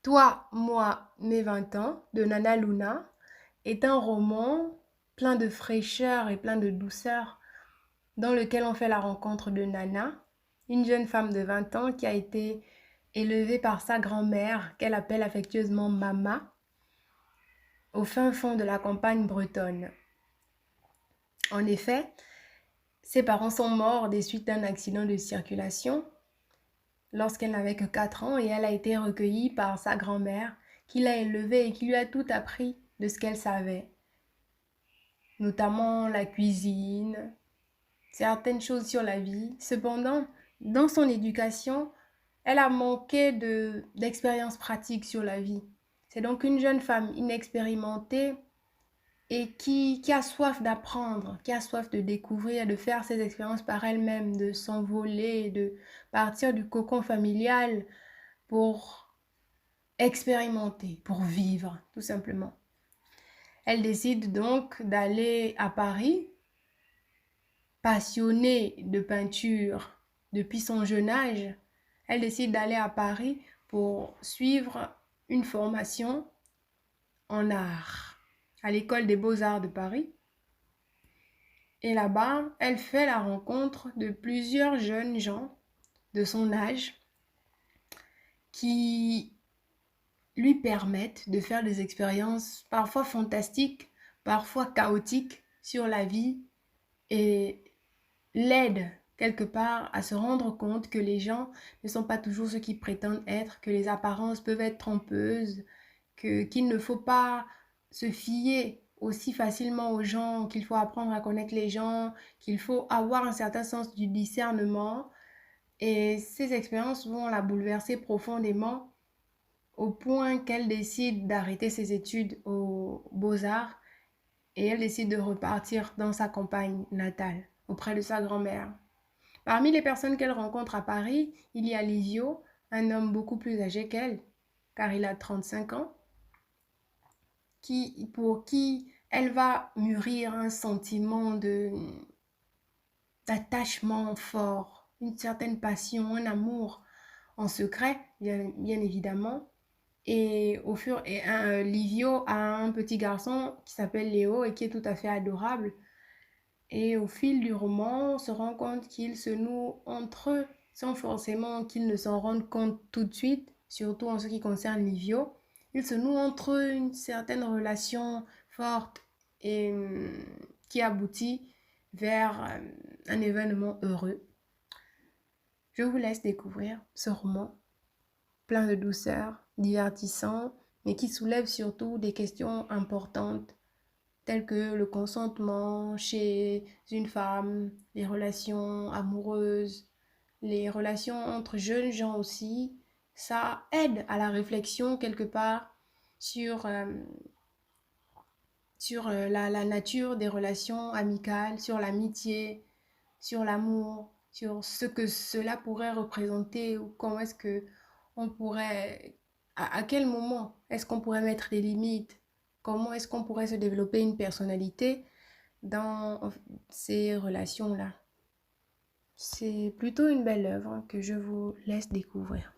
Toi, moi, mes 20 ans de Nana Luna est un roman plein de fraîcheur et plein de douceur dans lequel on fait la rencontre de Nana, une jeune femme de 20 ans qui a été élevée par sa grand-mère qu'elle appelle affectueusement Mama au fin fond de la campagne bretonne. En effet, ses parents sont morts des suites d'un accident de circulation lorsqu'elle n'avait que 4 ans et elle a été recueillie par sa grand-mère qui l'a élevée et qui lui a tout appris de ce qu'elle savait, notamment la cuisine, certaines choses sur la vie. Cependant, dans son éducation, elle a manqué d'expérience pratique sur la vie. C'est donc une jeune femme inexpérimentée et qui a soif d'apprendre, qui a soif de découvrir, de faire ses expériences par elle-même, de s'envoler, de partir du cocon familial pour expérimenter, pour vivre, tout simplement. Elle décide donc d'aller à Paris, passionnée de peinture depuis son jeune âge. Elle décide d'aller à Paris pour suivre une formation en art à l'école des beaux-arts de Paris. Et là-bas, elle fait la rencontre de plusieurs jeunes gens de son âge qui lui permettent de faire des expériences parfois fantastiques, parfois chaotiques sur la vie et l'aident quelque part à se rendre compte que les gens ne sont pas toujours ce qu'ils prétendent être, que les apparences peuvent être trompeuses, qu'il ne faut pas se fier aussi facilement aux gens, qu'il faut apprendre à connaître les gens, qu'il faut avoir un certain sens du discernement. Et ces expériences vont la bouleverser profondément au point qu'elle décide d'arrêter ses études aux Beaux-Arts et elle décide de repartir dans sa campagne natale, auprès de sa grand-mère. Parmi les personnes qu'elle rencontre à Paris, il y a Livio, un homme beaucoup plus âgé qu'elle, car il a 35 ans, pour qui elle va mûrir un sentiment d'attachement fort, une certaine passion, un amour en secret, bien évidemment. Et Livio a un petit garçon qui s'appelle Léo et qui est tout à fait adorable. Et au fil du roman, on se rend compte qu'ils se nouent entre eux sans forcément qu'ils ne s'en rendent compte tout de suite, surtout en ce qui concerne Livio. Ils se nouent entre eux une certaine relation forte et qui aboutit vers un événement heureux. Je vous laisse découvrir ce roman plein de douceur, divertissant, mais qui soulève surtout des questions importantes telles que le consentement chez une femme, les relations amoureuses, les relations entre jeunes gens aussi. Ça aide à la réflexion quelque part sur, la nature des relations amicales, sur l'amitié, sur l'amour, sur ce que cela pourrait représenter ou comment est-ce que on pourrait, à quel moment est-ce qu'on pourrait mettre des limites, comment est-ce qu'on pourrait se développer une personnalité dans ces relations-là. C'est plutôt une belle œuvre que je vous laisse découvrir.